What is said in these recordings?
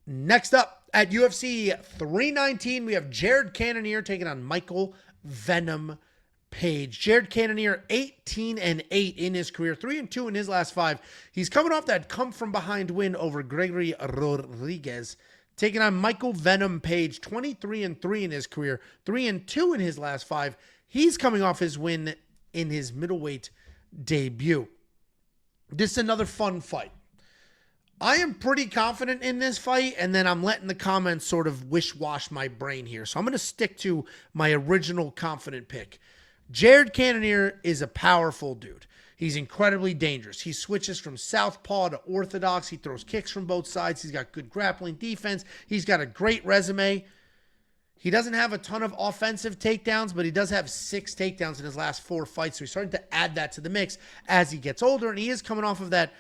Next up at UFC 319, we have Jared Cannonier taking on Michael Venom Paige. Jared Cannonier, 18-8 in his career, 3-2 in his last 5. He's coming off that come-from-behind win over Gregory Rodriguez, taking on Michael Venom Paige, 23-3 in his career, 3-2 in his last 5. He's coming off his win in his middleweight debut. This is another fun fight. I am pretty confident in this fight, and then I'm letting the comments sort of wish-wash my brain here. So I'm going to stick to my original confident pick. Jared Cannonier is a powerful dude. He's incredibly dangerous. He switches from southpaw to orthodox. He throws kicks from both sides. He's got good grappling defense. He's got a great resume. He doesn't have a ton of offensive takedowns, but he does have 6 takedowns in his last 4 fights. So he's starting to add that to the mix as he gets older, and he is coming off of that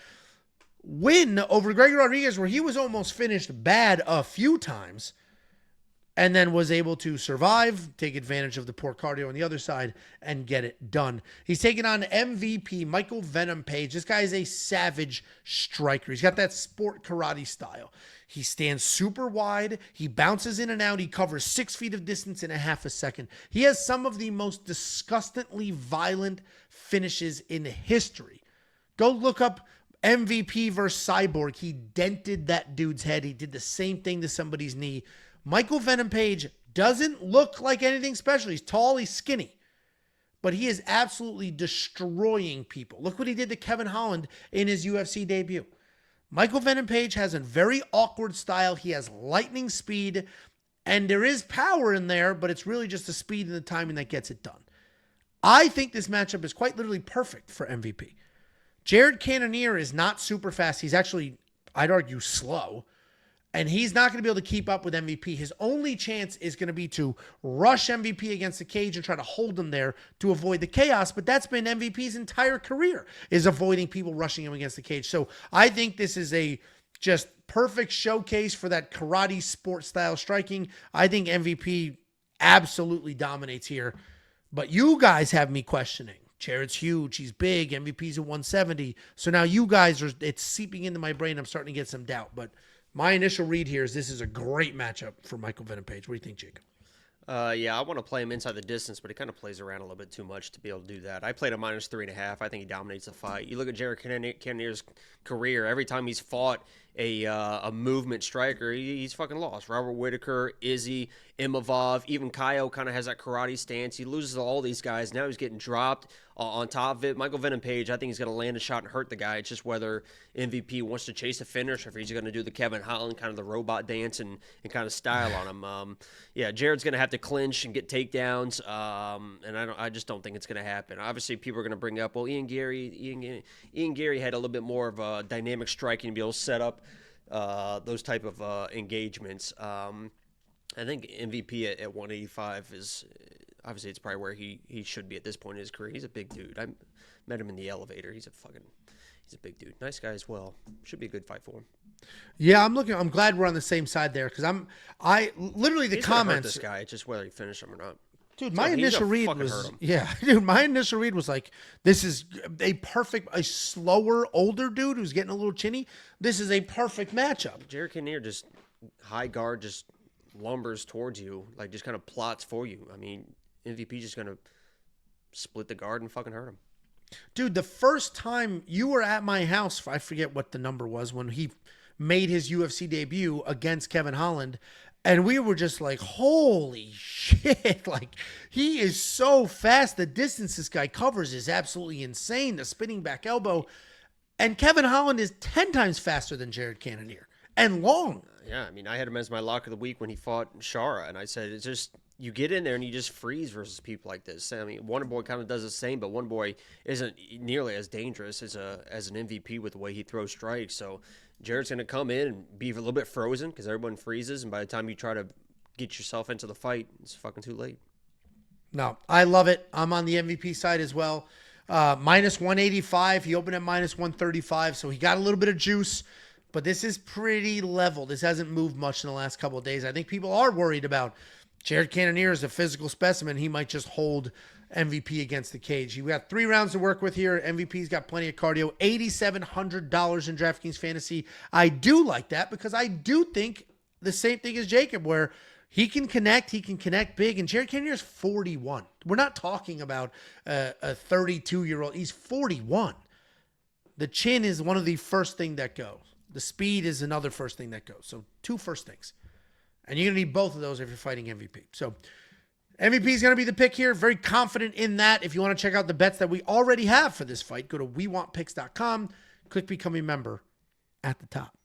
win over Gregory Rodriguez where he was almost finished bad a few times and then was able to survive, take advantage of the poor cardio on the other side, and get it done. He's taking on MVP Michael Venom Paige. This guy is a savage striker. He's got that sport karate style. He stands super wide. He bounces in and out. He covers 6 feet of distance in a half a second. He has some of the most disgustingly violent finishes in history. Go look up MVP versus Cyborg. He dented that dude's head. He did the same thing to somebody's knee. Michael Venom Paige doesn't look like anything special. He's tall, he's skinny, but he is absolutely destroying people. Look what he did to Kevin Holland in his UFC debut. Michael Venom Paige has a very awkward style. He has lightning speed, and there is power in there, but it's really just the speed and the timing that gets it done. I think this matchup is quite literally perfect for MVP. Jared Cannonier is not super fast. He's actually, I'd argue, slow. And he's not going to be able to keep up with MVP. His only chance is going to be to rush MVP against the cage and try to hold him there to avoid the chaos. But that's been MVP's entire career, is avoiding people rushing him against the cage. So I think this is a just perfect showcase for that karate sport style striking. I think MVP absolutely dominates here. But you guys have me questioning. Jared's huge. He's big. MVP's at 170. So now you guys it's seeping into my brain. I'm starting to get some doubt. But my initial read here is this is a great matchup for Michael Venom Paige. What do you think, Jacob? Yeah, I want to play him inside the distance, but he kind of plays around a little bit too much to be able to do that. I played a -3.5. I think he dominates the fight. You look at Jared Cannonier's career, every time he's fought a movement striker, he's fucking lost. Robert Whitaker, Izzy, Imavov, even Kaio kind of has that karate stance. He loses to all these guys. Now he's getting dropped on top of it. Michael Venom Paige, I think he's going to land a shot and hurt the guy. It's just whether MVP wants to chase a finish or if he's going to do the Kevin Holland kind of the robot dance and kind of style on him. Yeah, Jared's going to have to clinch and get takedowns, and I just don't think it's going to happen. Obviously, people are going to bring up, well, Ian Gary had a little bit more of a dynamic striking to be able to set up those type of engagements. I think MVP at 185 is obviously it's probably where he should be at this point in his career. He's a big dude. I met him in the elevator. He's a big dude. Nice guy as well. Should be a good fight for him. Yeah, I'm glad we're on the same side there because I literally the he's comments. Hurt this guy. It's just whether he finished him or not. Dude, my initial read was like, this is a slower, older dude who's getting a little chinny. This is a perfect matchup. Jared Cannonier just high guard, just lumbers towards you, like just kind of plots for you. I mean, MVP just going to split the guard and fucking hurt him. Dude, the first time you were at my house, I forget what the number was, when he made his UFC debut against Kevin Holland, and we were just like, holy shit, like, he is so fast. The distance this guy covers is absolutely insane. The spinning back elbow. And Kevin Holland is 10 times faster than Jared Cannonier. And long. Yeah, I mean, I had him as my lock of the week when he fought Shara, and I said, it's just, you get in there and you just freeze versus people like this. I mean, Wonderboy kind of does the same, but Wonderboy isn't nearly as dangerous as an MVP with the way he throws strikes. So Jared's going to come in and be a little bit frozen because everyone freezes, and by the time you try to get yourself into the fight, it's fucking too late. No, I love it. I'm on the MVP side as well. -185. He opened at -135, so he got a little bit of juice. But this is pretty level. This hasn't moved much in the last couple of days. I think people are worried about Jared Cannonier as a physical specimen. He might just hold MVP against the cage. We got 3 rounds to work with here. MVP's got plenty of cardio. $8,700 in DraftKings Fantasy. I do like that because I do think the same thing as Jacob, where he can connect big, and Jared Cannonier is 41. We're not talking about a 32-year-old. He's 41. The chin is one of the first thing that goes. The speed is another first thing that goes. So 2 first things. And you're going to need both of those if you're fighting MVP. So MVP is going to be the pick here. Very confident in that. If you want to check out the bets that we already have for this fight, go to wewantpicks.com. Click Become a Member at the top.